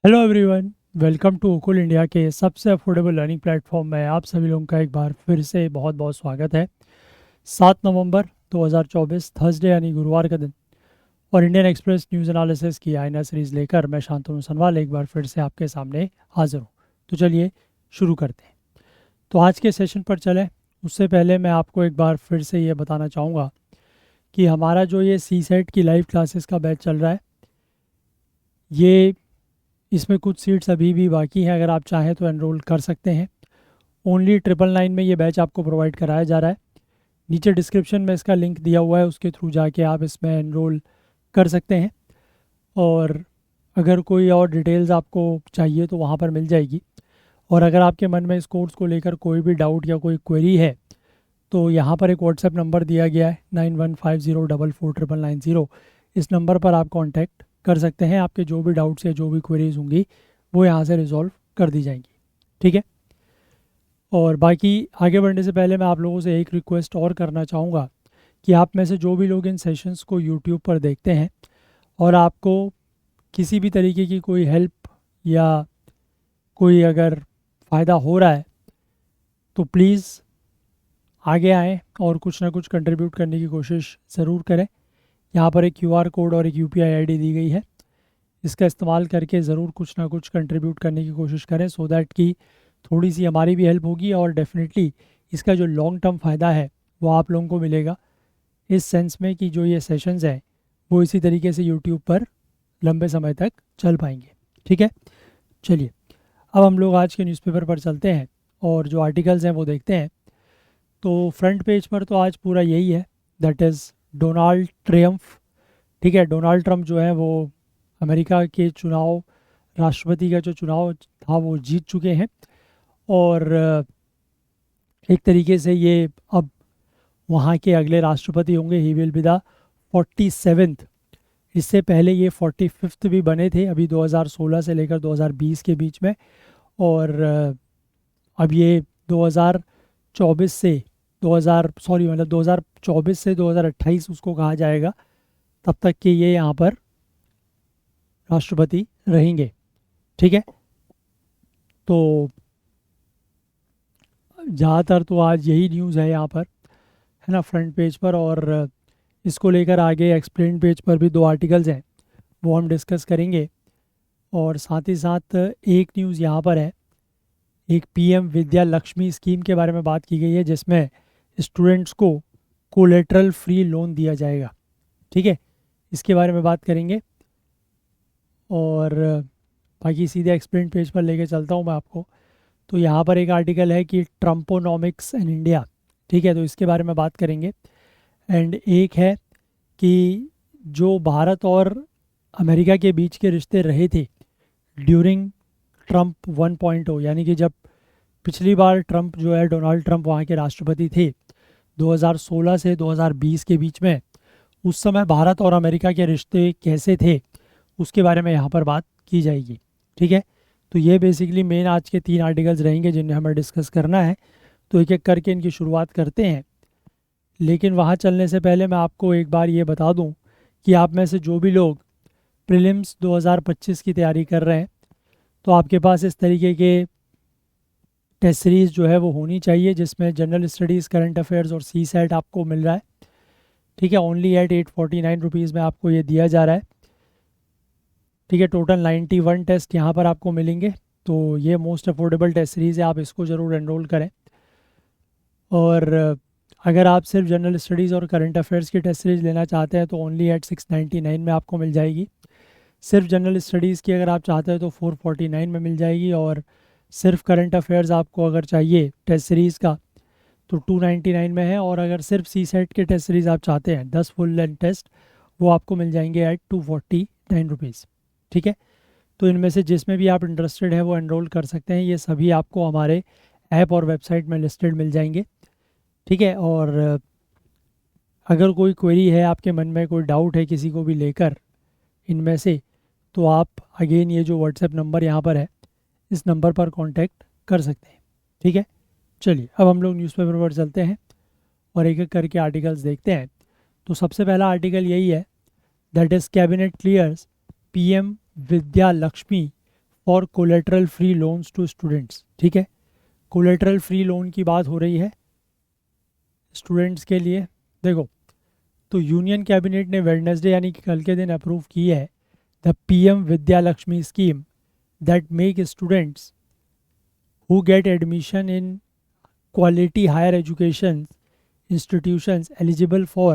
Hello everyone, welcome to Okul India के सबसे affordable learning platform में आप सभी लोगों का एक बार फिर से बहुत बहुत स्वागत है। 7 नवंबर 2024 थर्सडे यानी गुरुवार का दिन और इंडियन एक्सप्रेस न्यूज़ एनालिसिस की आईना सीरीज़ लेकर मैं शांतनु सनवाल एक बार फिर से आपके सामने हाजिर हूँ। तो चलिए शुरू करते हैं। तो आज के सेशन पर चलें उससे पहले मैं आपको एक बार फिर से ये बताना चाहूँगा कि हमारा जो ये सी सेट की लाइव क्लासेस का बैच चल रहा है, ये इसमें कुछ सीट्स अभी भी बाकी हैं। अगर आप चाहें तो एनरोल कर सकते हैं। ओनली 999 में ये बैच आपको प्रोवाइड कराया जा रहा है। नीचे डिस्क्रिप्शन में इसका लिंक दिया हुआ है, उसके थ्रू जाके आप इसमें एनरोल कर सकते हैं। और अगर कोई और डिटेल्स आपको चाहिए तो वहाँ पर मिल जाएगी। और अगर आपके मन में इस कोर्स को लेकर कोई भी डाउट या कोई क्वेरी है तो यहाँ पर एक व्हाट्सएप नंबर दिया गया है 9150449990। इस नंबर पर आप कांटेक्ट कर सकते हैं। आपके जो भी डाउट्स या जो भी क्वेरीज होंगी वो यहाँ से रिजॉल्व कर दी जाएंगी। ठीक है। और बाकी आगे बढ़ने से पहले मैं आप लोगों से एक रिक्वेस्ट और करना चाहूँगा कि आप में से जो भी लोग इन सेशंस को यूट्यूब पर देखते हैं और आपको किसी भी तरीके की कोई हेल्प या कोई अगर फ़ायदा हो रहा है तो प्लीज़ आगे आएँ और कुछ ना कुछ कंट्रीब्यूट करने की कोशिश ज़रूर करें। यहाँ पर एक क्यूआर कोड और एक यूपीआई आईडी दी गई है, इसका इस्तेमाल करके ज़रूर कुछ ना कुछ कंट्रीब्यूट करने की कोशिश करें सो दैट कि थोड़ी सी हमारी भी हेल्प होगी और डेफिनेटली इसका जो लॉन्ग टर्म फ़ायदा है वो आप लोगों को मिलेगा, इस सेंस में कि जो ये सेशंस हैं वो इसी तरीके से यूट्यूब पर लंबे समय तक चल पाएंगे। ठीक है। चलिए अब हम लोग आज के न्यूज़पेपर पर चलते हैं और जो आर्टिकल्स हैं वो देखते हैं। तो फ्रंट पेज पर तो आज पूरा यही है, दैट इज़ डोनाल्ड ट्रियम्फ। ठीक है। डोनाल्ड ट्रंप जो है वो अमेरिका के चुनाव, राष्ट्रपति का जो चुनाव था वो जीत चुके हैं और एक तरीके से ये अब वहाँ के अगले राष्ट्रपति होंगे। He will be the 47th। इससे पहले ये 45th भी बने थे अभी 2016 से लेकर 2020 के बीच में। और अब ये 2024 से 2024 से 2028 उसको कहा जाएगा, तब तक कि ये यहाँ पर राष्ट्रपति रहेंगे। ठीक है। तो ज़्यादातर तो आज यही न्यूज़ है यहाँ पर, है ना, फ्रंट पेज पर। और इसको लेकर आगे एक्सप्लेन पेज पर भी 2 आर्टिकल्स हैं, वो हम डिस्कस करेंगे। और साथ ही साथ एक न्यूज़ यहाँ पर है, एक पीएम विद्या लक्ष्मी स्कीम के बारे में बात की गई है जिसमें स्टूडेंट्स को कोलेटरल फ्री लोन दिया जाएगा। ठीक है। इसके बारे में बात करेंगे और बाकी सीधे एक्सप्लेन पेज पर लेके चलता हूँ मैं आपको। तो यहाँ पर एक आर्टिकल है कि ट्रम्पोनॉमिक्स इन इंडिया। ठीक है। तो इसके बारे में बात करेंगे। एंड एक है कि जो भारत और अमेरिका के बीच के रिश्ते रहे थे ड्यूरिंग ट्रम्प 1.0, यानी कि जब पिछली बार ट्रम्प जो है डोनाल्ड ट्रम्प वहाँ के राष्ट्रपति थे 2016 से 2020 के बीच में, उस समय भारत और अमेरिका के रिश्ते कैसे थे उसके बारे में यहाँ पर बात की जाएगी। ठीक है। तो ये बेसिकली मेन आज के 3 आर्टिकल्स रहेंगे जिन्हें हमें डिस्कस करना है। तो एक एक करके इनकी शुरुआत करते हैं। लेकिन वहाँ चलने से पहले मैं आपको एक बार ये बता दूँ कि आप में से जो भी लोग प्रीलिम्स 2025 की तैयारी कर रहे हैं तो आपके पास इस तरीके के टेस्ट सीरीज़ जो है वो होनी चाहिए जिसमें जनरल स्टडीज़, करंट अफेयर्स और सी सेट आपको मिल रहा है। ठीक है। ओनली एट 849 रुपीज़ में आपको ये दिया जा रहा है। ठीक है। टोटल 91 टेस्ट यहाँ पर आपको मिलेंगे। तो ये मोस्ट अफोर्डेबल टेस्ट सीरीज़ है, आप इसको ज़रूर एनरोल करें। और अगर आप सिर्फ जनरल स्टडीज़ और करंट अफेयर्स की टेस्ट सीरीज़ लेना चाहते हैं तो ओनली एट 699 में आपको मिल जाएगी। सिर्फ जनरल स्टडीज़ की अगर आप चाहते हैं तो 449 में मिल जाएगी। और सिर्फ करंट अफेयर्स आपको अगर चाहिए टेस्ट सीरीज़ का तो 299 में है। और अगर सिर्फ सी सेट के टेस्ट सीरीज़ आप चाहते हैं 10 फुल लेंथ टेस्ट, वो आपको मिल जाएंगे एट 249 रुपीज़। ठीक है। तो इनमें से जिसमें भी आप इंटरेस्टेड हैं वो एनरोल कर सकते हैं। ये सभी आपको हमारे ऐप और वेबसाइट में लिस्टेड मिल जाएंगे। ठीक है। और अगर कोई क्वेरी है आपके मन में, कोई डाउट है किसी को भी लेकर इनमें से, तो आप अगेन ये जो व्हाट्सएप नंबर यहाँ पर है इस नंबर पर कांटेक्ट कर सकते हैं। ठीक है। चलिए अब हम लोग न्यूज़पेपर पर चलते हैं और एक एक करके आर्टिकल्स देखते हैं। तो सबसे पहला आर्टिकल यही है, that is cabinet clears PM Vidya Lakshmi for collateral free loans to students. ठीक है, कोलेटरल फ्री लोन की बात हो रही है स्टूडेंट्स के लिए। देखो, तो यूनियन कैबिनेट ने वेडनेसडे यानी कि कल के दिन अप्रूव की है the PM Vidya Lakshmi scheme that make students who get admission in quality higher education institutions eligible for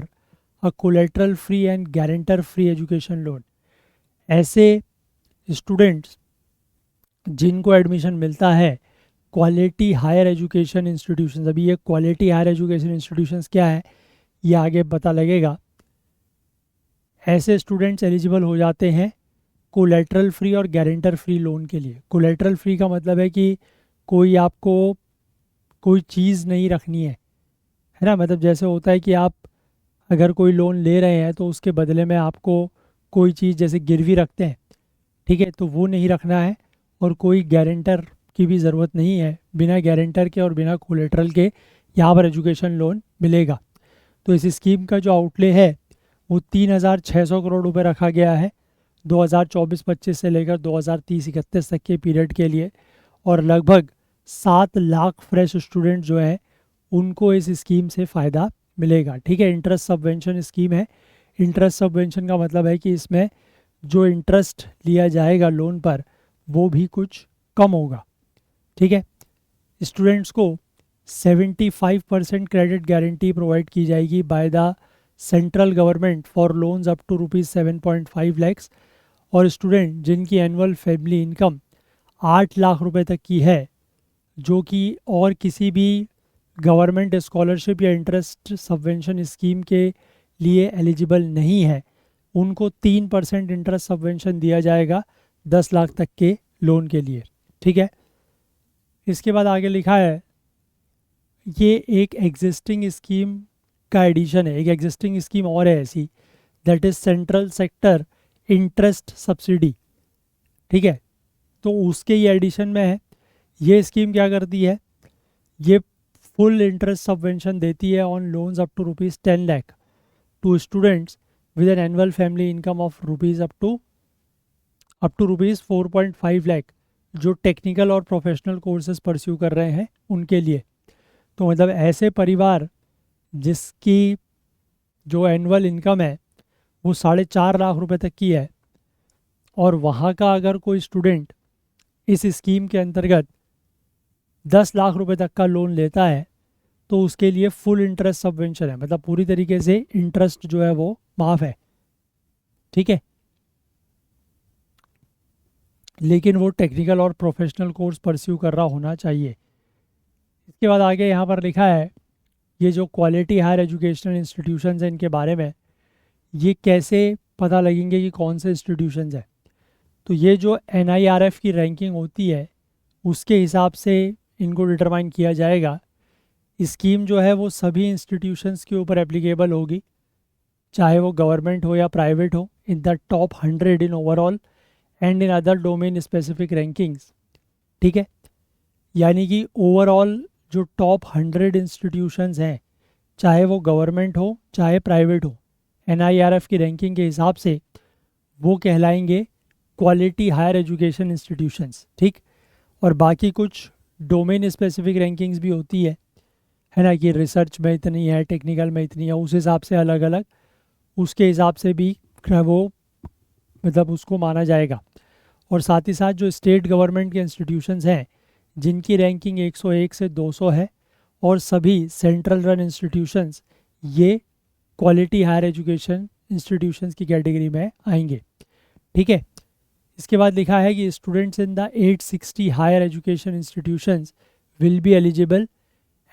a collateral free and guarantor free education loan। ऐसे स्टूडेंट्स जिनको एडमिशन मिलता है क्वालिटी हायर एजुकेशन इंस्टीट्यूशंस, अभी ये quality higher education institutions क्या है ये आगे पता लगेगा, ऐसे स्टूडेंट्स एलिजिबल हो जाते हैं कोलेटरल फ्री और गारंटर फ्री लोन के लिए। कोलेटरल फ्री का मतलब है कि कोई आपको कोई चीज़ नहीं रखनी है ना। मतलब जैसे होता है कि आप अगर कोई लोन ले रहे हैं तो उसके बदले में आपको कोई चीज़ जैसे गिरवी रखते हैं, ठीक है, तो वो नहीं रखना है और कोई गारंटर की भी ज़रूरत नहीं है। बिना गारंटर के और बिना कोलेटरल के यहाँ पर एजुकेशन लोन मिलेगा। तो इस स्कीम का जो आउटले है वो 3,600 करोड़ रुपए रखा गया है 2024-25 से लेकर 2030-31 तक के पीरियड के लिए, और लगभग 7 लाख फ्रेश स्टूडेंट जो है उनको इस स्कीम से फ़ायदा मिलेगा। ठीक है, इंटरेस्ट सबवेंशन स्कीम है। इंटरेस्ट सबवेंशन का मतलब है कि इसमें जो इंटरेस्ट लिया जाएगा लोन पर वो भी कुछ कम होगा। ठीक है, स्टूडेंट्स को 75% क्रेडिट गारंटी प्रोवाइड की जाएगी by the central government for loans up to ₹7.5 lakhs, और स्टूडेंट जिनकी एनुअल फैमिली इनकम 8 लाख रुपए तक की है, जो कि और किसी भी गवर्नमेंट स्कॉलरशिप या इंटरेस्ट सबवेंशन स्कीम के लिए एलिजिबल नहीं है, उनको 3% इंटरेस्ट सबवेंशन दिया जाएगा 10 लाख तक के लोन के लिए। ठीक है, इसके बाद आगे लिखा है ये एक एग्जिस्टिंग स्कीम का एडिशन है। एक एग्जिस्टिंग स्कीम और है ऐसी, that is central sector interest subsidy. ठीक है, तो उसके ये एडिशन में है। ये स्कीम क्या करती है, ये फुल इंटरेस्ट सबवेंशन देती है on loans up to ₹10 lakh to students with an annual family income of up to ₹4.5 lakh, जो टेक्निकल और प्रोफेशनल कोर्सेज परस्यू कर रहे हैं उनके लिए। तो मतलब ऐसे परिवार जिसकी जो एनुअल इनकम है वो 4.5 लाख रुपए तक की है, और वहाँ का अगर कोई स्टूडेंट इस स्कीम के अंतर्गत 10 लाख रुपए तक का लोन लेता है तो उसके लिए फुल इंटरेस्ट सबवेंशन है, मतलब पूरी तरीके से इंटरेस्ट जो है वो माफ़ है। ठीक है, लेकिन वो टेक्निकल और प्रोफेशनल कोर्स परस्यू कर रहा होना चाहिए। इसके बाद आगे यहाँ पर लिखा है ये जो क्वालिटी हायर एजुकेशनल इंस्टीट्यूशंस हैं इनके बारे में, ये कैसे पता लगेंगे कि कौन से इंस्टीट्यूशंस हैं। तो ये जो NIRF की रैंकिंग होती है उसके हिसाब से इनको डिटरमाइन किया जाएगा। स्कीम जो है वो सभी इंस्टीट्यूशंस के ऊपर एप्लीकेबल होगी, चाहे वो गवर्नमेंट हो या प्राइवेट हो, in the top 100 in overall and in other domain specific rankings. ठीक है, यानी कि ओवरऑल जो टॉप 100 इंस्टीट्यूशंस हैं, चाहे वो गवर्नमेंट हो चाहे प्राइवेट हो, NIRF की रैंकिंग के हिसाब से वो कहलाएंगे क्वालिटी हायर एजुकेशन इंस्टीट्यूशंस। ठीक, और बाकी कुछ डोमेन स्पेसिफिक रैंकिंग्स भी होती है ना, कि रिसर्च में इतनी है, टेक्निकल में इतनी है, उस हिसाब से अलग अलग उसके हिसाब से भी वो मतलब उसको माना जाएगा। और साथ ही साथ जो स्टेट गवर्नमेंट के इंस्टीट्यूशंस हैं जिनकी रैंकिंग 101 से 200 है, और सभी सेंट्रल रन इंस्टीट्यूशंस ये क्वालिटी हायर एजुकेशन इंस्टीट्यूशंस की कैटेगरी में आएंगे। ठीक है, इसके बाद लिखा है कि students in the 860 higher education institutions will be eligible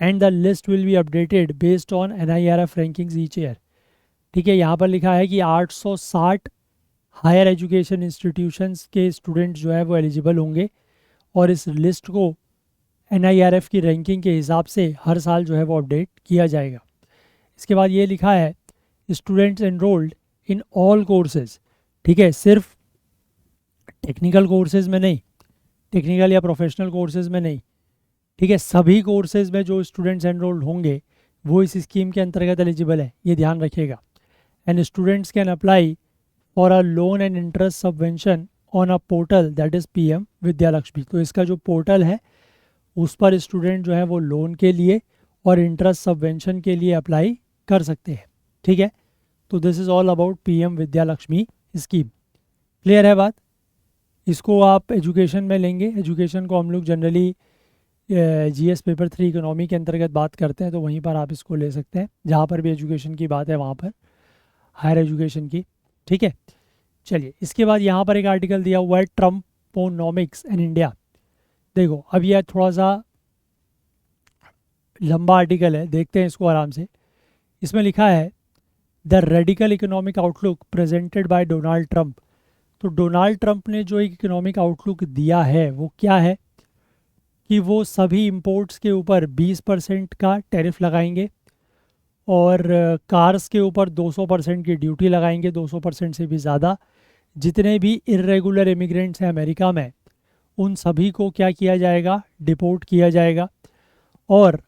and the list will be updated based on NIRF rankings each year. ठीक है, यहाँ पर लिखा है कि 860 हायर एजुकेशन इंस्टीट्यूशंस के स्टूडेंट्स जो है वो एलिजिबल होंगे, और इस लिस्ट को NIRF की रैंकिंग के हिसाब से हर साल जो है वो अपडेट किया जाएगा। इसके बाद ये लिखा है students enrolled in all courses. ठीक है, सिर्फ टेक्निकल कोर्सेज में नहीं, टेक्निकल या प्रोफेशनल कोर्सेज में नहीं, ठीक है, सभी कोर्सेज में जो स्टूडेंट्स एनरोल्ड होंगे वो इस स्कीम के अंतर्गत एलिजिबल है, ये ध्यान रखिएगा। And students can apply for a loan and interest subvention on a portal that is PM Vidya Lakshmi. तो इसका जो पोर्टल है उस पर स्टूडेंट जो है वो लोन के लिए और इंटरेस्ट सबवेंशन के लिए अप्लाई कर सकते हैं। ठीक है, तो this is all about PM Vidya Lakshmi scheme. Clear है बात? इसको आप एजुकेशन में लेंगे, एजुकेशन को हम लोग जनरली जीएस पेपर 3 इकोनॉमी के अंतर्गत बात करते हैं, तो वहीं पर आप इसको ले सकते हैं, जहाँ पर भी एजुकेशन की बात है वहाँ पर, हायर एजुकेशन की। ठीक है, चलिए इसके बाद यहाँ पर एक आर्टिकल दिया हुआ है ट्रम्पोनॉमिक्स इन इंडिया। देखो अब यह थोड़ा सा लंबा आर्टिकल है, देखते हैं इसको आराम से। इसमें लिखा है the radical economic outlook presented by Donald Trump. तो डोनाल्ड ट्रंप ने जो एक इकोनॉमिक आउटलुक दिया है वो क्या है कि वो सभी इंपोर्ट्स के ऊपर 20% का टैरिफ लगाएंगे और कार्स के ऊपर 200% की ड्यूटी लगाएंगे, 200% से भी ज़्यादा। जितने भी इरेगुलर इमिग्रेंट्स हैं अमेरिका में उन सभी को क्या किया जाएगा, डिपोर्ट किया जाएगा। और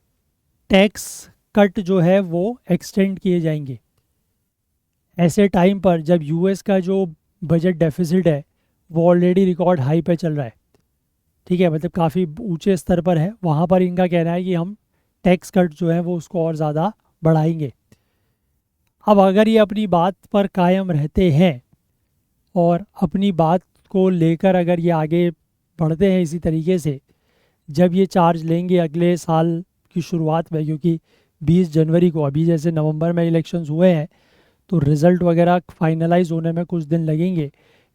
टैक्स कट जो है वो एक्सटेंड किए जाएंगे ऐसे टाइम पर जब यूएस का जो बजट डेफिसिट है वो ऑलरेडी रिकॉर्ड हाई पे चल रहा है। ठीक है, मतलब काफ़ी ऊंचे स्तर पर है। वहाँ पर इनका कहना है कि हम टैक्स कट जो है वो उसको और ज़्यादा बढ़ाएंगे। अब अगर ये अपनी बात पर कायम रहते हैं और अपनी बात को लेकर अगर ये आगे बढ़ते हैं इसी तरीके से, जब ये चार्ज लेंगे अगले साल की शुरुआत में, क्योंकि 20 जनवरी को, अभी जैसे नवंबर में इलेक्शंस हुए हैं तो रिज़ल्ट वगैरह फाइनलाइज होने में कुछ दिन लगेंगे,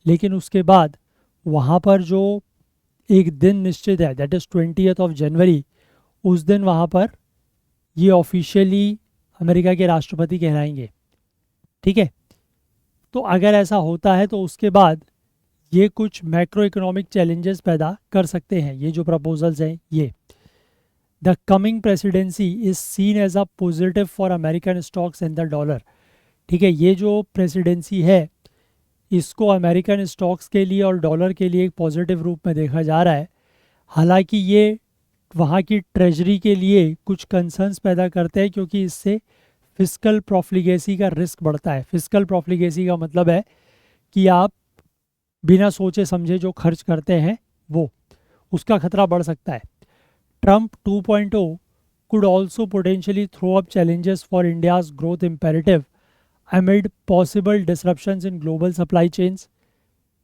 लेकिन उसके बाद वहाँ पर जो एक दिन निश्चित है दैट इज़ 20 जनवरी, उस दिन वहाँ पर ये ऑफिशियली अमेरिका के राष्ट्रपति कहलाएंगे। ठीक है, तो अगर ऐसा होता है तो उसके बाद ये कुछ मैक्रो इकोनॉमिक चैलेंजेस पैदा कर सकते हैं। ये जो प्रपोजल्स हैं ये the coming presidency is seen as a positive for American stocks and the dollar. ठीक है, ये जो प्रेसिडेंसी है इसको अमेरिकन स्टॉक्स के लिए और डॉलर के लिए एक पॉजिटिव रूप में देखा जा रहा है। हालांकि ये वहाँ की ट्रेजरी के लिए कुछ कंसर्न्स पैदा करते हैं, क्योंकि इससे फिस्कल प्रोफ्लिगेसी का रिस्क बढ़ता है। फिस्कल प्रोफ्लिगेसी का मतलब है कि आप बिना सोचे समझे जो खर्च करते हैं वो, उसका खतरा बढ़ सकता है। Trump 2.0 could also potentially throw up challenges for India's growth imperative amid possible disruptions in global supply chains।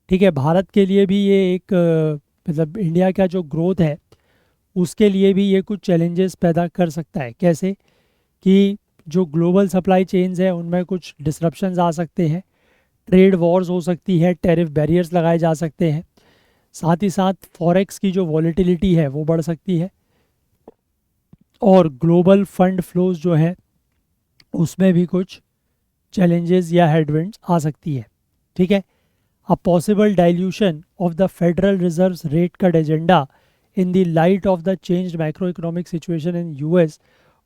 ठीक है, भारत के लिए भी ये एक मतलब इंडिया का जो ग्रोथ है उसके लिए भी ये कुछ चैलेंजेस पैदा कर सकता है। कैसे कि जो ग्लोबल सप्लाई चेन्स है उनमें कुछ डिसरप्शंस आ सकते हैं, ट्रेड वॉर्स हो सकती है, टैरिफ बैरियर्स लगाए जा सकते हैं, साथ ही साथ फॉरेक्स की जो वॉलेटिलिटी है वो बढ़ सकती है, और ग्लोबल फंड फ्लोज जो है उसमें भी कुछ चैलेंजेस या हेडविंड्स आ सकती है। ठीक है, अ possible dilution of the federal reserves rate cut agenda in the light of the changed macroeconomic situation in US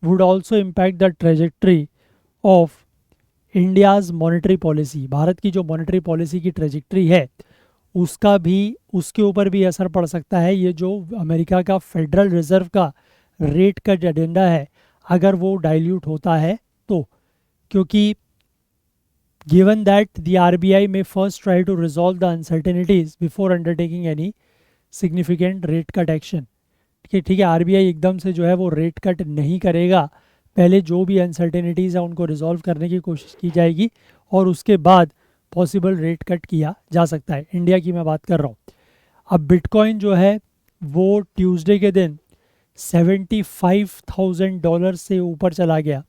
would also impact the trajectory of India's monetary policy। Bharat की जो मॉनेटरी पॉलिसी की trajectory है उसका भी, उसके ऊपर भी असर पड़ सकता है। ये जो अमेरिका का फेडरल रिजर्व का रेट कट एजेंडा है अगर वो डाइल्यूट होता है तो, क्योंकि given that the RBI may first try to resolve the uncertainties before undertaking any significant rate cut action. ठीक है, आरबीआई एकदम से जो है वो रेट कट नहीं करेगा, पहले जो भी अनसर्टेनिटीज़ है उनको रिजॉल्व करने की कोशिश की जाएगी और उसके बाद पॉसिबल रेट कट किया जा सकता है। इंडिया की मैं बात कर रहा हूँ। अब बिटकॉइन जो है वो ट्यूसडे के दिन $75,000 से ऊपर चला गया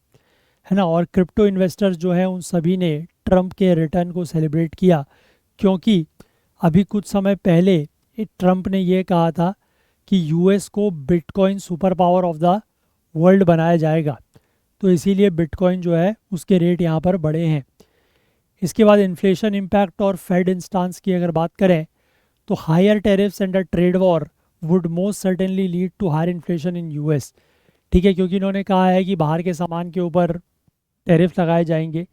है ना, और क्रिप्टो इन्वेस्टर्स जो हैं उन सभी ने ट्रंप के रिटर्न को सेलिब्रेट किया, क्योंकि अभी कुछ समय पहले ट्रंप ने ये कहा था कि यूएस को bitcoin super power of the world बनाया जाएगा, तो इसीलिए बिटकॉइन जो है उसके रेट यहाँ पर बढ़े हैं। इसके बाद इन्फ्लेशन इम्पैक्ट और फेड इंस्टांस की अगर बात करें तो higher tariffs and a trade war would most certainly lead to higher inflation in US. ठीक है, क्योंकि इन्होंने कहा है कि बाहर के सामान के ऊपर टैरिफ लगाए जाएंगे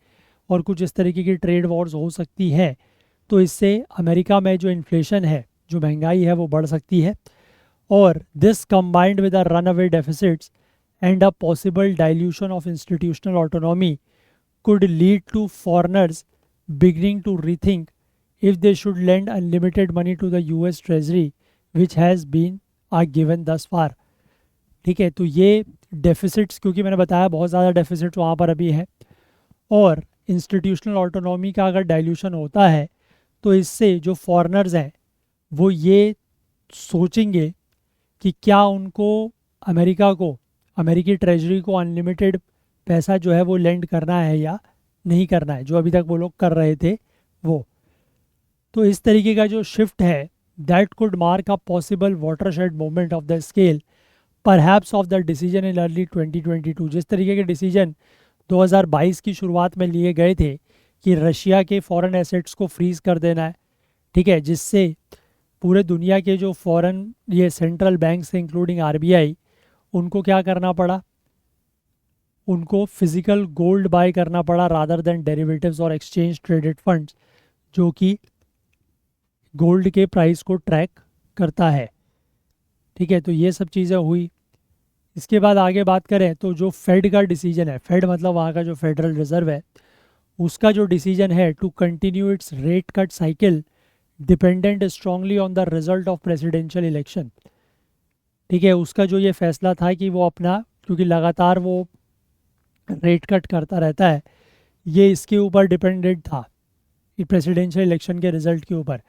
और कुछ इस तरीके की ट्रेड वॉर्स हो सकती है, तो इससे अमेरिका में जो इन्फ्लेशन है, जो महंगाई है वो बढ़ सकती है। और this combined with a run away deficits and a possible dilution of institutional autonomy could lead to foreigners beginning to rethink if they should lend unlimited money to the US Treasury which has been are given thus far। ठीक है, तो ये deficits, क्योंकि मैंने बताया बहुत ज़्यादा deficits वहाँ पर अभी है, और इंस्टीट्यूशनल ऑटोनॉमी का अगर डाइल्यूशन होता है तो इससे जो फॉरेनर्स हैं वो ये सोचेंगे कि क्या उनको अमेरिका को, अमेरिकी ट्रेजरी को अनलिमिटेड पैसा जो है वो लेंड करना है या नहीं करना है, जो अभी तक वो लोग कर रहे थे वो। तो इस तरीके का जो शिफ्ट है that could mark a possible watershed movement of the scale perhaps of the decision in early 2022। जिस तरीके के डिसीजन 2022 की शुरुआत में लिए गए थे कि रशिया के फॉरेन एसेट्स को फ्रीज कर देना है, ठीक है, जिससे पूरे दुनिया के जो फॉरेन ये सेंट्रल बैंक्स इंक्लूडिंग आरबीआई, उनको क्या करना पड़ा, उनको फिजिकल गोल्ड बाय करना पड़ा रादर देन डेरिवेटिव्स और एक्सचेंज ट्रेडेड फंड्स, जो कि गोल्ड के प्राइस को ट्रैक करता है। ठीक है, तो ये सब चीज़ें हुई। इसके बाद आगे बात करें तो जो फेड का डिसीजन है, फेड मतलब वहाँ का जो फेडरल रिजर्व है, उसका जो डिसीजन है to continue its rate cut cycle dependent strongly on the result of presidential election. ठीक है, उसका जो ये फैसला था कि वो अपना, क्योंकि लगातार वो रेट कट करता रहता है, ये इसके ऊपर डिपेंडेंट था, प्रेसिडेंशियल इलेक्शन के रिजल्ट के ऊपर।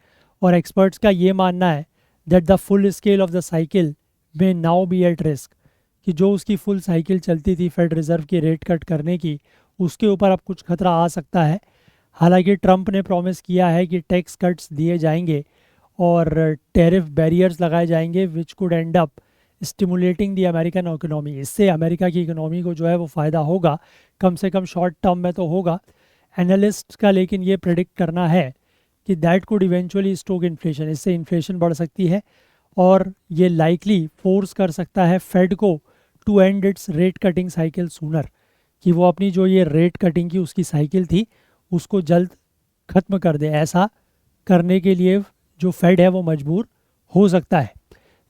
और एक्सपर्ट्स का ये मानना है that the full scale of the cycle में नाउ बी एट रिस्क, कि जो उसकी फुल साइकिल चलती थी फेड रिजर्व की रेट कट करने की, उसके ऊपर अब कुछ खतरा आ सकता है। हालांकि ट्रंप ने प्रॉमिस किया है कि टैक्स कट्स दिए जाएंगे और टैरिफ बैरियर्स लगाए जाएंगे which could and up stimulating the American economy. इससे अमेरिका की इकोनॉमी को जो है वो फ़ायदा होगा, कम से कम शॉर्ट टर्म में तो होगा। एनालिस्ट का लेकिन ये प्रेडिक्ट करना है कि that could eventually stoke inflation, इससे इन्फ्लेशन बढ़ सकती है और ये लाइकली फोर्स कर सकता है फेड को to end its rate cutting cycle sooner, कि वो अपनी जो ये रेट कटिंग की उसकी साइकिल थी उसको जल्द ख़त्म कर दे। ऐसा करने के लिए जो फेड है वो मजबूर हो सकता है।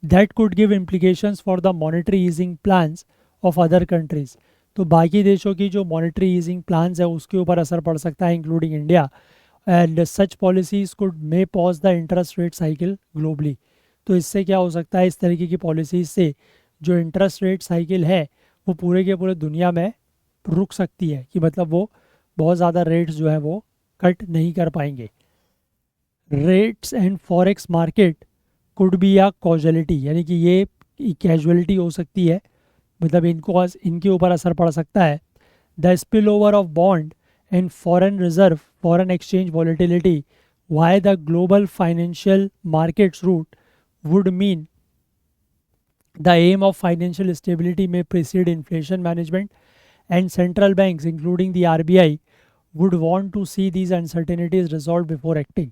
That could give implications for the monetary easing plans of other countries. तो बाकी देशों की जो मॉनेटरी ईजिंग प्लान्स है उसके ऊपर असर पड़ सकता है including India, and such policies could may pause the interest rate cycle globally. तो इससे क्या हो सकता है, इस तरीके की पॉलिसीज़ से जो इंटरेस्ट रेट साइकिल है वो पूरे के पूरे दुनिया में रुक सकती है, कि मतलब वो बहुत ज़्यादा रेट्स जो है वो कट नहीं कर पाएंगे। Rates and forex market could be a causality, यानी कि ये कैजुअलिटी हो सकती है, मतलब इनके ऊपर असर पड़ सकता है। The spillover of bond and foreign reserve foreign exchange volatility via the global financial markets route would mean the aim of financial stability may precede inflation management, and central banks including the RBI would want to see these uncertainties resolved before acting।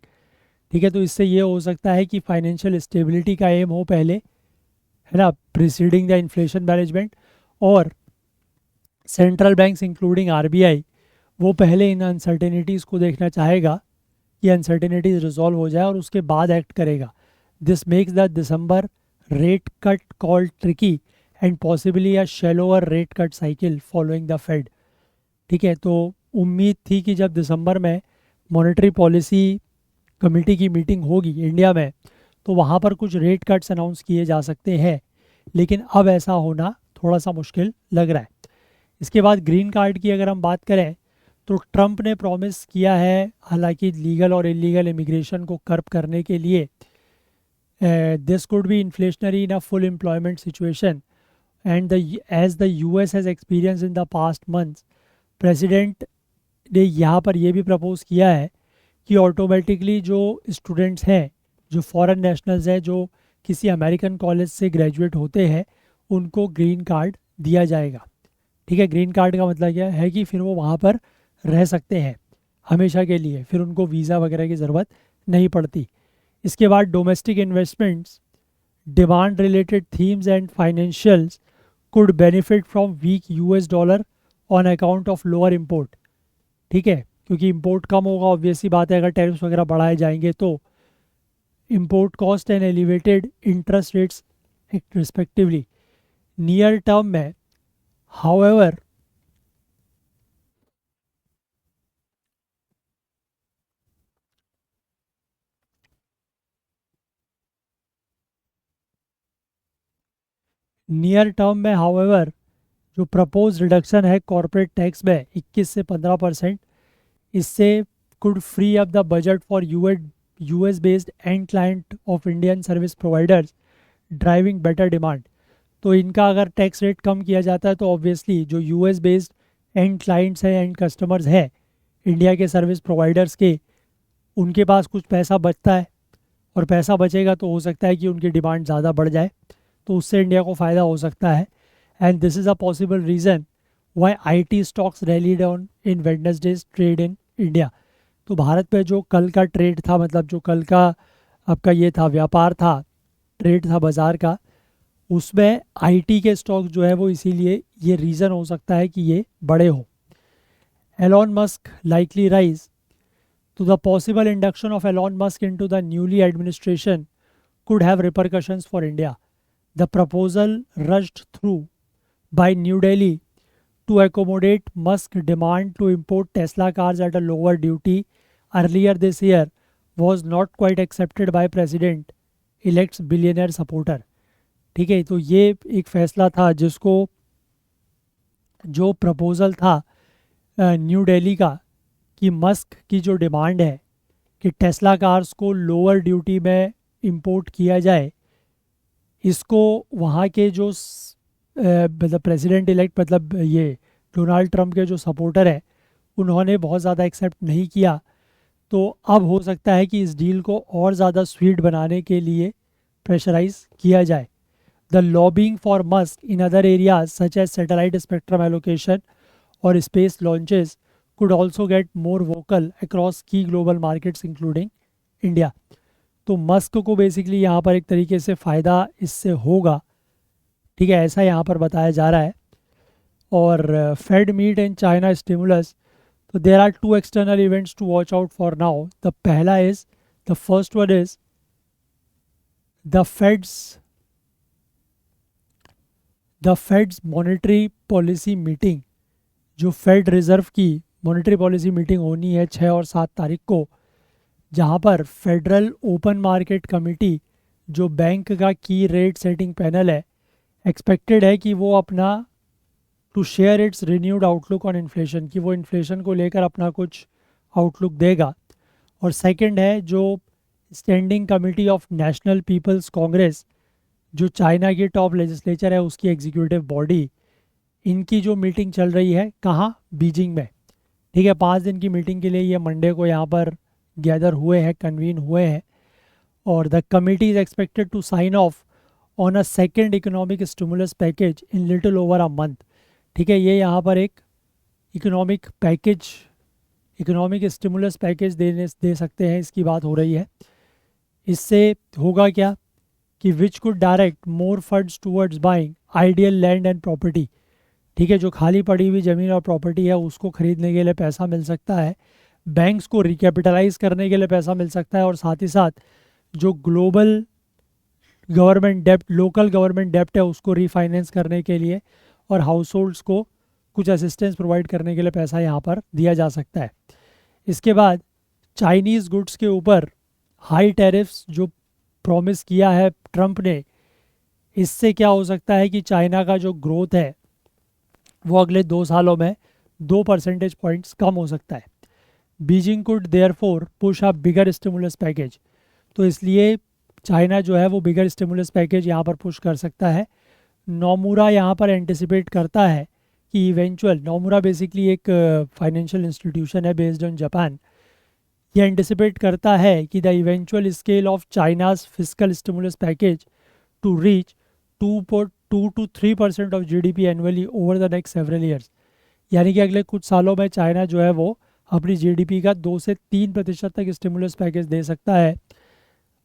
ठीक है, तो इससे ये हो सकता है कि financial stability का एम हो पहले, है ना, प्रीसीडिंग द इन्फ्लेशन मैनेजमेंट, और सेंट्रल बैंक्स इंक्लूडिंग आरबीआई वो पहले इन अनसर्टेनिटीज़ को देखना चाहेगा कि अनसर्टेनिटीज़ रिजॉल्व हो जाए और उसके बाद एक्ट करेगा। This makes the December rate cut called tricky and possibly a shallower rate cut cycle following the Fed। ठीक है, तो उम्मीद थी कि जब दिसंबर में मॉनेटरी पॉलिसी कमेटी की मीटिंग होगी इंडिया में तो वहाँ पर कुछ रेट कट्स अनाउंस किए जा सकते हैं, लेकिन अब ऐसा होना थोड़ा सा मुश्किल लग रहा है। इसके बाद ग्रीन कार्ड की अगर हम बात करें तो ट्रंप ने प्रॉमिस किया है, हालांकि लीगल और इलीगल इमिग्रेशन को कर्ब करने के लिए, this could be inflationary in a full employment situation and as the US has experienced in the past months, president ने यहाँ पर यह भी प्रपोज किया है कि ऑटोमेटिकली जो स्टूडेंट्स हैं, जो फॉरेन नेशनल्स हैं, जो किसी अमेरिकन कॉलेज से ग्रेजुएट होते हैं, उनको ग्रीन कार्ड दिया जाएगा। ठीक है, ग्रीन कार्ड का मतलब क्या है कि फिर वो वहाँ पर रह सकते हैं हमेशा के लिए, फिर उनको वीज़ा वगैरह की ज़रूरत नहीं पड़ती। इसके बाद domestic investments, demand related themes and financials could benefit from weak US dollar on account of lower import. ठीक है, क्योंकि इंपोर्ट कम होगा, ऑब्वियसली बात है, अगर टैरिफ्स वगैरह बढ़ाए जाएंगे तो import cost and elevated interest rates respectively. Near term में हाउएवर नियर टर्म में हाउएवर जो प्रपोज रिडक्शन है कॉरपोरेट टैक्स में 21 से 15%, इससे could free up the budget for US based and client of Indian service providers, driving better demand. तो इनका अगर टैक्स रेट कम किया जाता है तो ऑब्वियसली जो यूएस बेस्ड एंड क्लाइंट्स हैं, एंड कस्टमर्स हैं इंडिया के सर्विस प्रोवाइडर्स के, उनके पास कुछ पैसा बचता है, और पैसा बचेगा तो हो सकता है कि उनकी डिमांड ज़्यादा बढ़ जाए, तो उससे इंडिया को फ़ायदा हो सकता है। And this is a possible reason why IT stocks rallied on in Wednesday's trade in India. तो भारत पे जो कल का ट्रेड था, मतलब जो कल का आपका ये था व्यापार था, ट्रेड था बाज़ार का, उसमें आईटी के स्टॉक जो है वो इसीलिए ये रीज़न हो सकता है कि ये बड़े हो। एलॉन मस्क लाइकली राइज, तो the possible induction of Elon Musk into the newly administration could have repercussions for India. The proposal rushed through by New Delhi to accommodate Musk's demand to import Tesla cars at a lower duty earlier this year was not quite accepted by President-elect's billionaire supporter. ठीक है, तो ये एक फैसला था जिसको, जो proposal था न्यू दिल्ली का, कि मस्क की जो डिमांड है कि टेस्ला कार्स को लोअर ड्यूटी में इंपोर्ट किया जाए, इसको वहाँ के जो मतलब प्रेसिडेंट इलेक्ट, मतलब ये डोनाल्ड ट्रंप के जो सपोर्टर है, उन्होंने बहुत ज़्यादा एक्सेप्ट नहीं किया। तो अब हो सकता है कि इस डील को और ज़्यादा स्वीट बनाने के लिए प्रेशराइज किया जाए। The lobbying for Musk in other areas such as satellite spectrum allocation और space launches could also get more vocal across की ग्लोबल मार्केट्स इंक्लूडिंग इंडिया। तो मस्क को बेसिकली यहाँ पर एक तरीके से फ़ायदा इससे होगा, ठीक है, ऐसा यहाँ पर बताया जा रहा है। और Fed meet and China stimulus, तो there are two external events to watch out for now. The पहला is, the first one is the Fed's monetary policy meeting. जो फेड रिज़र्व की मॉनेटरी पॉलिसी मीटिंग होनी है 6 और 7 तारीख को, जहाँ पर फेडरल ओपन मार्केट कमेटी, जो बैंक का की रेट सेटिंग पैनल है, एक्सपेक्टेड है कि वो अपना to share its renewed outlook on inflation, कि वो इन्फ्लेशन को लेकर अपना कुछ आउटलुक देगा। और सेकंड है जो Standing Committee of National People's Congress, जो चाइना की टॉप लेजिस्लेचर है उसकी एग्जीक्यूटिव बॉडी, इनकी जो मीटिंग चल रही है कहाँ, बीजिंग में, ठीक है। 5 दिन की मीटिंग के लिए ये मंडे को यहाँ पर गैदर हुए हैं, कन्वीन हुए हैं। और the committee is expected to sign off on a second economic stimulus package in little over a month, ठीक है। ये यहाँ पर एक इकोनॉमिक स्टिमुलस पैकेज दे सकते हैं, इसकी बात हो रही है। इससे होगा क्या कि which could direct more funds towards buying ideal land and property, ठीक है। जो खाली पड़ी हुई ज़मीन और प्रॉपर्टी है उसको खरीदने के लिए पैसा मिल सकता है, बैंक्स को रिकैपिटलाइज करने के लिए पैसा मिल सकता है, और साथ ही साथ जो ग्लोबल गवर्नमेंट डेप्ट, लोकल गवर्नमेंट डेप्ट है उसको रीफाइनेंस करने के लिए, और हाउस होल्ड्स को कुछ असिस्टेंस प्रोवाइड करने के लिए पैसा यहाँ पर दिया जा सकता है। इसके बाद चाइनीज़ गुड्स के ऊपर हाई टैरिफ्स जो प्रॉमिस किया है ट्रंप ने, इससे क्या हो सकता है कि चाइना का जो ग्रोथ है वो अगले 2 सालों में 2 परसेंटेज पॉइंट्स कम हो सकता है। Beijing could therefore push a bigger stimulus package, तो इसलिए चाइना जो है वो बिगर स्टिमुलस पैकेज यहाँ पर पुश कर सकता है। नोमुरा यहाँ पर एंटिसिपेट करता है कि इवेंचुअल, नोमुरा बेसिकली एक फाइनेंशियल इंस्टीट्यूशन है बेस्ड ऑन जापान, ये एंटिसिपेट करता है कि the eventual scale of China's physical stimulus package to reach 2 to 3% of GDP annually over the next several years, यानी कि अगले कुछ सालों में चाइना जो है वो अपनी जीडीपी का 2 से 3% तक स्टिमुलस पैकेज दे सकता है।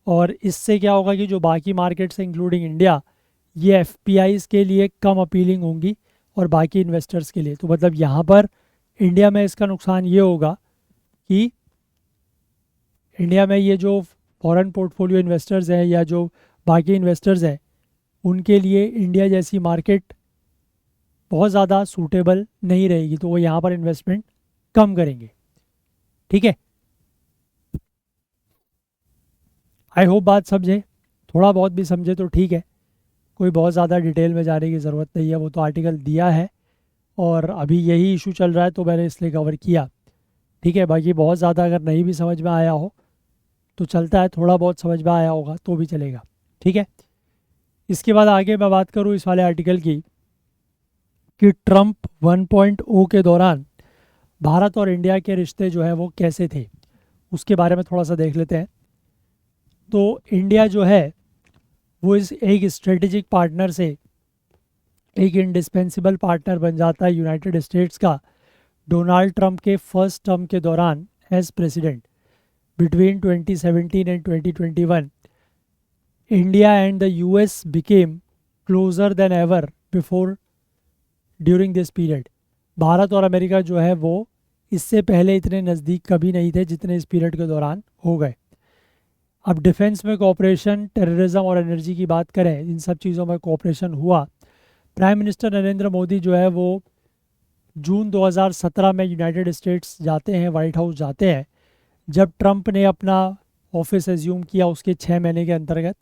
और इससे क्या होगा कि जो बाकी मार्केट्स इंक्लूडिंग इंडिया, ये एफपीआईज़ के लिए कम अपीलिंग होंगी और बाकी इन्वेस्टर्स के लिए। तो मतलब यहाँ पर इंडिया में इसका नुकसान ये होगा कि इंडिया में ये जो फॉरेन पोर्टफोलियो इन्वेस्टर्स हैं या जो बाकी इन्वेस्टर्स हैं, उनके लिए इंडिया जैसी मार्केट बहुत ज़्यादा सूटेबल नहीं रहेगी, तो वो यहाँ पर इन्वेस्टमेंट कम करेंगे, ठीक है। आई होप बात समझे, थोड़ा बहुत भी समझे तो ठीक है। कोई बहुत ज़्यादा डिटेल में जाने की ज़रूरत नहीं है, वो तो आर्टिकल दिया है और अभी यही इशू चल रहा है तो मैंने इसलिए कवर किया। ठीक है, बाकी बहुत ज़्यादा अगर नहीं भी समझ में आया हो तो चलता है, थोड़ा बहुत समझ में आया होगा तो भी चलेगा। ठीक है, इसके बाद आगे मैं बात करूँ इस वाले आर्टिकल की कि ट्रम्प 1.0 के दौरान भारत और इंडिया के रिश्ते जो है वो कैसे थे, उसके बारे में थोड़ा सा देख लेते हैं। तो इंडिया जो है वो इस एक स्ट्रेटेजिक पार्टनर से एक इंडिस्पेंसिबल पार्टनर बन जाता है यूनाइटेड स्टेट्स का डोनाल्ड ट्रंप के फर्स्ट टर्म के दौरान as president between 2017 and 2021। India and the US became closer than ever before during this period. Bharat और अमेरिका जो है वो इससे पहले इतने नज़दीक कभी नहीं थे जितने इस पीरियड के दौरान हो गए। अब डिफेंस में कोऑपरेशन, टेररिज्म और एनर्जी की बात करें, इन सब चीज़ों में कोऑपरेशन हुआ। प्राइम मिनिस्टर नरेंद्र मोदी जो है वो जून 2017 में यूनाइटेड स्टेट्स जाते हैं, वाइट हाउस जाते हैं, जब ट्रंप ने अपना ऑफिस एज्यूम किया उसके 6 महीने के अंतर्गत।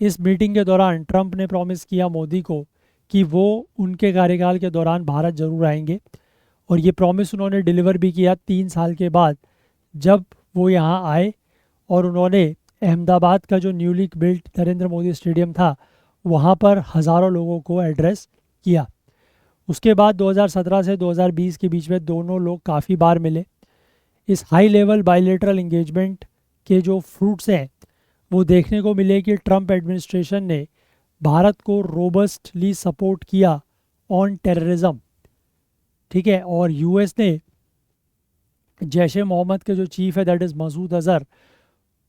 इस मीटिंग के दौरान ट्रंप ने प्रॉमिस किया मोदी को कि वो उनके कार्यकाल के दौरान भारत जरूर आएंगे और ये प्रॉमिस उन्होंने डिलीवर भी किया 3 साल के बाद, जब वो यहाँ आए और उन्होंने अहमदाबाद का जो newly built Narendra Modi stadium था वहाँ पर हज़ारों लोगों को एड्रेस किया। उसके बाद 2017 से 2020 के बीच में दोनों लोग काफ़ी बार मिले। इस हाई लेवल बायलेटरल एंगेजमेंट के जो फ्रूट्स हैं वो देखने को मिले कि ट्रंप एडमिनिस्ट्रेशन ने भारत को रोबस्टली सपोर्ट किया ऑन टेररिज्म। ठीक है, और यूएस ने जैश ए मोहम्मद के जो चीफ है दैट इज़ मसूद अज़हर,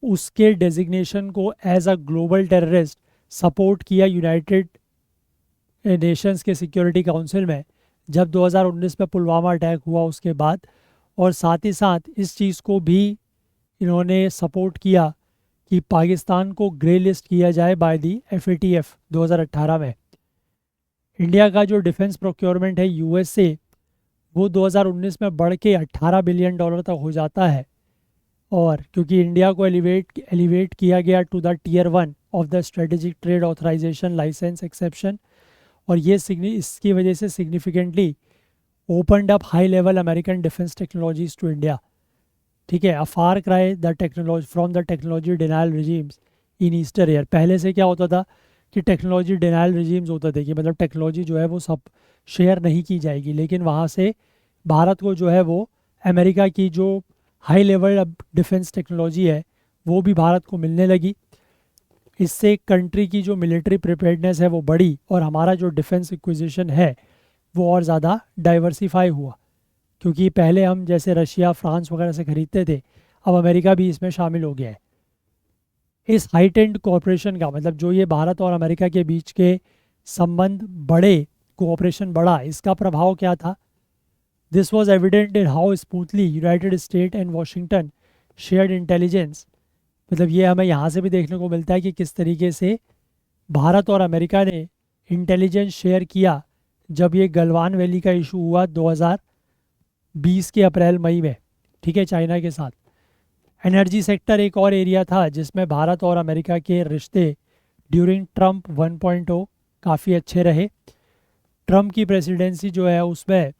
उसके डेजिग्नेशन को as a global terrorist support किया यूनाइटेड नेशंस के सिक्योरिटी काउंसिल में जब 2019 में पुलवामा अटैक हुआ उसके बाद। और साथ ही साथ इस चीज़ को भी इन्होंने सपोर्ट किया कि पाकिस्तान को ग्रे लिस्ट किया जाए बाय दी FATF 2018 में। इंडिया का जो डिफेंस प्रोक्योरमेंट है यूएस से वो 2019 में बढ़ के $18 बिलियन तक हो जाता है। और क्योंकि इंडिया को एलिवेट किया गया to the tier 1 of the strategic trade authorisation licence exception, और ये इसकी वजह से significantly opened up high level American defence technologies to India. ठीक है, a far cry the technology from the technology denial regimes in Easter year. पहले से क्या होता था कि टेक्नोलॉजी डिनायल रिजीम्स होते थे कि मतलब टेक्नोलॉजी जो है वो सब शेयर नहीं की जाएगी, लेकिन वहाँ से भारत को जो है वो अमेरिका की जो हाई लेवल अब डिफेंस टेक्नोलॉजी है वो भी भारत को मिलने लगी। इससे कंट्री की जो मिलिट्री प्रिपेयर्डनेस है वो बढ़ी और हमारा जो डिफेंस एक्विजिशन है वो और ज़्यादा डाइवर्सिफाई हुआ, क्योंकि पहले हम जैसे रशिया, फ्रांस वगैरह से ख़रीदते थे, अब अमेरिका भी इसमें शामिल हो गया है। इस हाइटेंड कोऑपरेशन का मतलब जो ये भारत और अमेरिका के बीच के संबंध बढ़े, कोऑपरेशन बढ़ा, इसका प्रभाव क्या था? This was evident in how smoothly United state and Washington shared intelligence. मतलब ये हमें यहाँ से भी देखने को मिलता है कि किस तरीके से भारत और अमेरिका ने इंटेलिजेंस शेयर किया जब ये गलवान वैली का इशू हुआ 2020 के अप्रैल मई में। ठीक है, चाइना के साथ। एनर्जी सेक्टर एक और एरिया था जिसमें भारत और अमेरिका के रिश्ते ड्यूरिंग ट्रंप 1.0 काफ़ी अच्छे रहे। ट्रंप की प्रेसिडेंसी जो है उसमें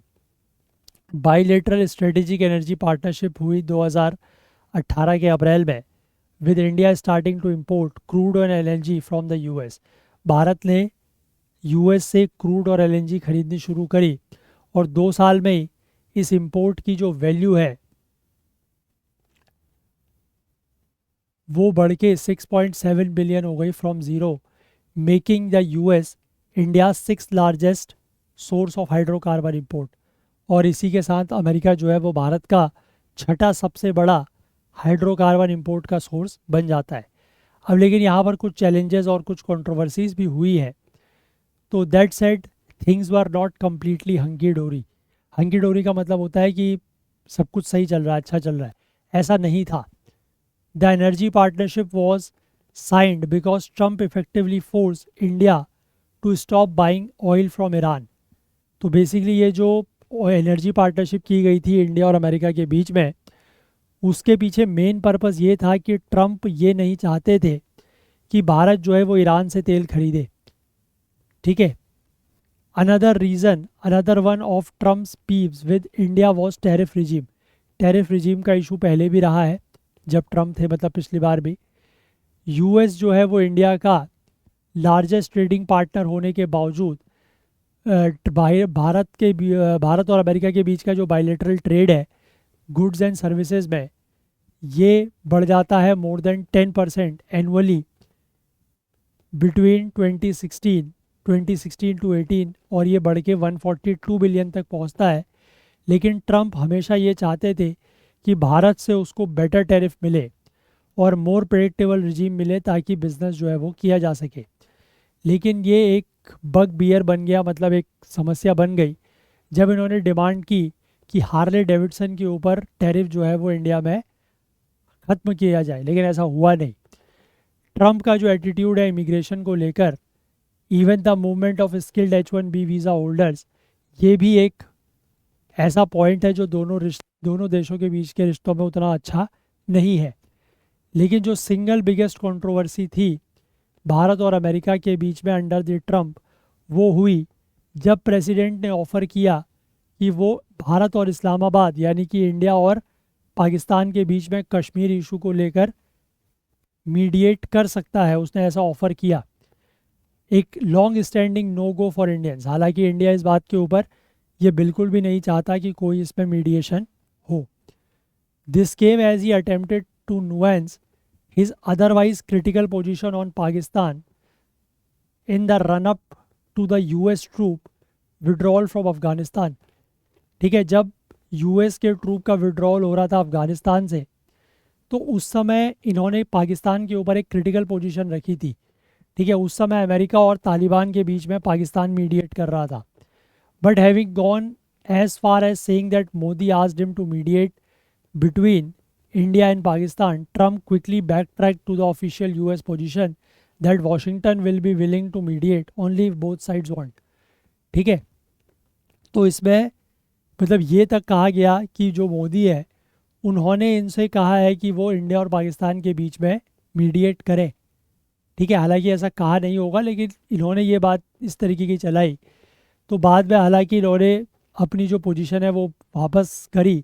बाइलेटरल स्ट्रेटेजिक एनर्जी पार्टनरशिप हुई 2018 के अप्रैल में, with India starting to import crude और LNG from the US. Bharat ने यूएस से क्रूड और LNG खरीदनी शुरू करी और 2 साल में ही इस इंपोर्ट की जो वैल्यू है वो बढ़ के 6.7 बिलियन हो गई from zero, making the US India 6th largest source of hydrocarbon import. और इसी के साथ अमेरिका जो है वो भारत का 6ठा सबसे बड़ा हाइड्रोकार्बन इंपोर्ट का सोर्स बन जाता है। अब लेकिन यहाँ पर कुछ चैलेंजेस और कुछ कंट्रोवर्सीज भी हुई है। तो that said things were not completely hunky dory. Hunky डोरी का मतलब होता है कि सब कुछ सही चल रहा है, अच्छा चल रहा है, ऐसा नहीं था। The energy partnership was signed because Trump effectively force India to stop buying oil from Iran. तो बेसिकली ये जो एनर्जी पार्टनरशिप की गई थी इंडिया और अमेरिका के बीच में, उसके पीछे मेन पर्पस ये था कि ट्रंप ये नहीं चाहते थे कि भारत जो है वो ईरान से तेल खरीदे। ठीक है। Another one of Trump's Peeves with India was tariff regime. Tariff regime का इशू पहले भी रहा है जब ट्रम्प थे, मतलब पिछली बार भी। यूएस जो है वो इंडिया का लार्जेस्ट ट्रेडिंग पार्टनर होने के बावजूद भारत और अमेरिका के बीच का जो बायलेटरल ट्रेड है गुड्स एंड सर्विसेज में, ये बढ़ जाता है more than 10% annually between 2016 to 18, और ये बढ़ के 142 बिलियन तक पहुंचता है। लेकिन ट्रम्प हमेशा ये चाहते थे कि भारत से उसको बेटर टैरिफ मिले और मोर प्रेडिक्टेबल रिजीम मिले ताकि बिजनेस जो है वो किया जा सके। लेकिन ये एक बग बियर बन गया, मतलब एक समस्या बन गई जब इन्होंने डिमांड की कि हार्ले डेविडसन के ऊपर टैरिफ जो है वो इंडिया में ख़त्म किया जाए, लेकिन ऐसा हुआ नहीं। ट्रम्प का जो एटीट्यूड है इमिग्रेशन को लेकर, even the movement of skilled H1B visa holders, ये भी एक ऐसा पॉइंट है जो दोनों देशों के बीच के रिश्तों में उतना अच्छा नहीं है। लेकिन जो सिंगल बिगेस्ट कंट्रोवर्सी थी भारत और अमेरिका के बीच में अंडर द ट्रम्प, वो हुई जब प्रेसिडेंट ने ऑफ़र किया कि वो भारत और इस्लामाबाद यानी कि इंडिया और पाकिस्तान के बीच में कश्मीर इशू को लेकर मीडिएट कर सकता है। उसने ऐसा ऑफ़र किया, एक long standing no go for Indians. हालांकि इंडिया इस बात के ऊपर ये बिल्कुल भी नहीं चाहता कि कोई इसमें मीडिएशन हो। This came as he attempted to nuance his otherwise critical position on Pakistan in the run-up to the US troop withdrawal from Afghanistan। ठीक है, जब यूएस के ट्रूप का विड्रॉल हो रहा था अफ़गानिस्तान से, तो उस समय इन्होंने पाकिस्तान के ऊपर एक क्रिटिकल पोजीशन रखी थी। ठीक है, उस समय अमेरिका और तालिबान के बीच में पाकिस्तान मीडिएट कर रहा था। But having gone as far as saying that Modi asked him to mediate between India and Pakistan, Trump quickly backtracked to the official US position that Washington will be willing to mediate only if both sides want। ठीक है, तो इसमें मतलब ये तक कहा गया कि जो मोदी है उन्होंने इनसे कहा है कि वो इंडिया और पाकिस्तान के बीच में मीडिएट करें। ठीक है, हालांकि ऐसा कहा नहीं होगा, लेकिन इन्होंने ये बात इस तरीके की चलाई। तो बाद में हालांकि इन्होंने अपनी जो पोजीशन है वो वापस करी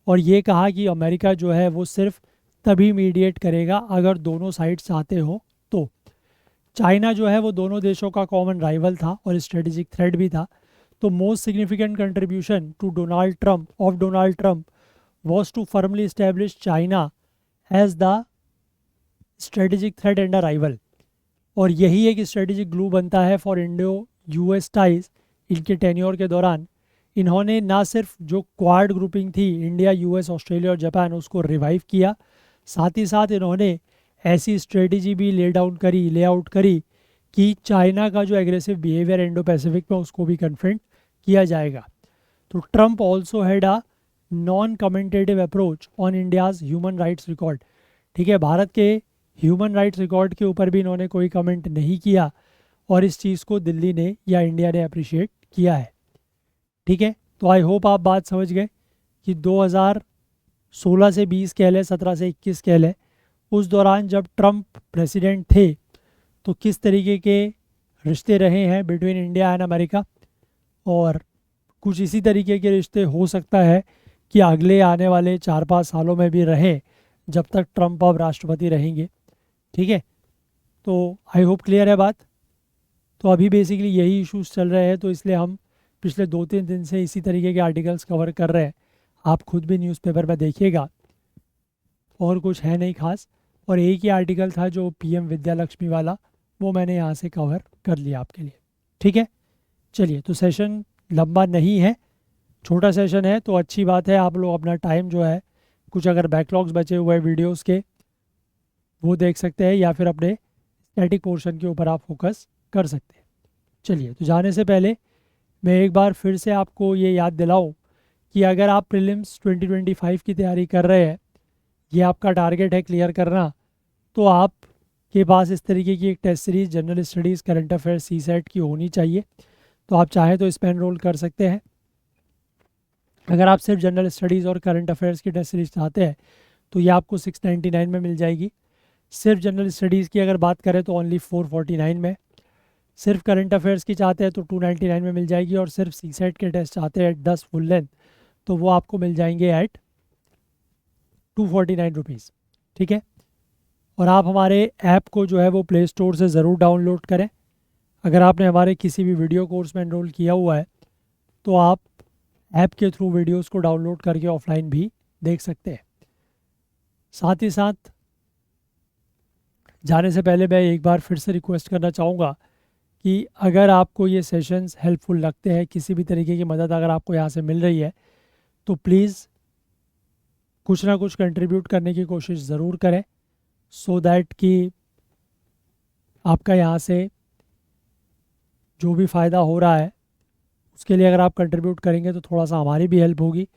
और ये कहा कि अमेरिका जो है वो सिर्फ तभी मीडिएट करेगा अगर दोनों साइड चाहते हो तो। चाइना जो है वो दोनों देशों का कॉमन राइवल था और स्ट्रेटेजिक थ्रेट भी था। तो most significant contribution to Donald Trump was to firmly establish China as the strategic threat and a rival. और यही एक स्ट्रेटेजिक ग्लू बनता है फॉर इंडो यूएस टाइज। इनके टेन्योर के दौरान इन्होंने ना सिर्फ जो क्वाड ग्रुपिंग थी इंडिया, यूएस, ऑस्ट्रेलिया और जापान, उसको रिवाइव किया, साथ ही साथ इन्होंने ऐसी स्ट्रेटजी भी लेआउट करी कि चाइना का जो एग्रेसिव बिहेवियर इंडो पैसिफिक में उसको भी कन्फ्रंट किया जाएगा। तो Trump also had a non commentative approach on India's human rights record. ठीक है, भारत के ह्यूमन राइट्स रिकॉर्ड के ऊपर भी इन्होंने कोई कमेंट नहीं किया और इस चीज़ को दिल्ली ने या इंडिया ने अप्रिशिएट किया है। ठीक है, तो आई होप आप बात समझ गए कि 2016 से 20 कह लें, 17 से 21 कह लें, उस दौरान जब ट्रम्प प्रेसिडेंट थे तो किस तरीके के रिश्ते रहे हैं बिटवीन इंडिया एंड अमेरिका, और कुछ इसी तरीके के रिश्ते हो सकता है कि अगले आने वाले 4-5 सालों में भी रहें जब तक ट्रम्प अब राष्ट्रपति रहेंगे। ठीक है, तो आई होप क्लियर है बात। तो अभी बेसिकली यही इश्यूज चल रहे हैं, तो इसलिए हम पिछले 2-3 दिन से इसी तरीके के आर्टिकल्स कवर कर रहे हैं। आप खुद भी न्यूज़पेपर में देखिएगा, और कुछ है नहीं खास। और एक ही आर्टिकल था जो पीएम विद्या लक्ष्मी वाला, वो मैंने यहाँ से कवर कर लिया आपके लिए। ठीक है, चलिए, तो सेशन लंबा नहीं है, छोटा सेशन है, तो अच्छी बात है। आप लोग अपना टाइम जो है, कुछ अगर बैकलॉग्स बचे हुए वीडियोज़ के वो देख सकते हैं, या फिर अपने स्टैटिक पोर्शन के ऊपर आप फोकस कर सकते हैं। चलिए, तो जाने से पहले मैं एक बार फिर से आपको ये याद दिलाऊं कि अगर आप प्रीलिम्स 2025 की तैयारी कर रहे हैं, ये आपका टारगेट है क्लियर करना, तो आप के पास इस तरीके की एक test series general studies current affairs CSAT की होनी चाहिए। तो आप चाहें तो इस पर एनरोल कर सकते हैं। अगर आप सिर्फ जनरल स्टडीज़ और करंट अफेयर्स की टेस्ट सीरीज़ चाहते हैं तो ये आपको 699 में मिल जाएगी। सिर्फ जनरल स्टडीज़ की अगर बात करें तो ओनली 449 में। सिर्फ करंट अफेयर्स की चाहते हैं तो 299 में मिल जाएगी, और सिर्फ सी सेट के टेस्ट चाहते हैं 10 फुल लेंथ तो वो आपको मिल जाएंगे एट 249 रुपीज़। ठीक है, और आप हमारे ऐप को जो है वो प्ले स्टोर से ज़रूर डाउनलोड करें। अगर आपने हमारे किसी भी वीडियो कोर्स में एनरोल किया हुआ है तो आप ऐप के थ्रू वीडियोस को डाउनलोड करके ऑफलाइन भी देख सकते हैं। साथ ही साथ जाने से पहले मैं एक बार फिर से रिक्वेस्ट करना चाहूँगा कि अगर आपको ये सेशंस हेल्पफुल लगते हैं, किसी भी तरीके की मदद अगर आपको यहाँ से मिल रही है तो प्लीज़ कुछ ना कुछ कंट्रीब्यूट करने की कोशिश ज़रूर करें, सो दैट कि आपका यहाँ से जो भी फ़ायदा हो रहा है उसके लिए अगर आप कंट्रीब्यूट करेंगे तो थोड़ा सा हमारी भी हेल्प होगी,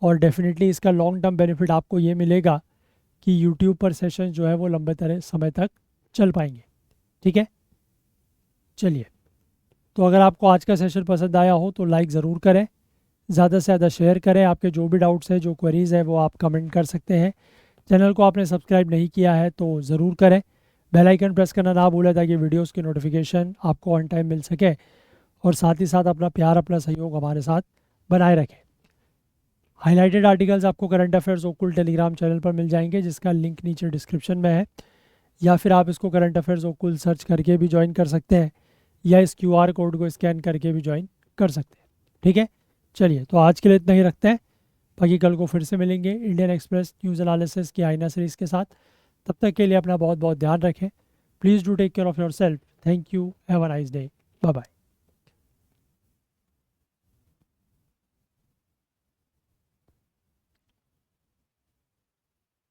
और डेफिनेटली इसका लॉन्ग टर्म बेनिफिट आपको ये मिलेगा कि यूट्यूब पर सेशन जो है वो लंबे तरह समय तक चल पाएंगे। ठीक है, चलिए, तो अगर आपको आज का सेशन पसंद आया हो तो लाइक ज़रूर करें, ज़्यादा से ज़्यादा शेयर करें। आपके जो भी डाउट्स हैं, जो क्वेरीज़ हैं, वो आप कमेंट कर सकते हैं। चैनल को आपने सब्सक्राइब नहीं किया है तो ज़रूर करें। बेल आइकन प्रेस करना ना भूलें ताकि वीडियोस की नोटिफिकेशन आपको ऑन टाइम मिल सके, और साथ ही साथ अपना प्यार, अपना सहयोग हमारे साथ बनाए रखें। हाईलाइटेड आर्टिकल्स आपको करंट अफेयर्स ओकुल टेलीग्राम चैनल पर मिल जाएंगे, जिसका लिंक नीचे डिस्क्रिप्शन में है, या फिर आप इसको करंट अफेयर्स ओकुल सर्च करके भी ज्वाइन कर सकते हैं, या इस QR कोड को स्कैन करके भी ज्वाइन कर सकते हैं। ठीक है, चलिए, तो आज के लिए इतना ही रखते हैं, बाकी कल को फिर से मिलेंगे इंडियन एक्सप्रेस न्यूज़ एनालिसिस की आईना सीरीज़ के साथ। तब तक के लिए अपना बहुत बहुत ध्यान रखें। Please do take care of yourself. Thank you, have a nice day, bye bye.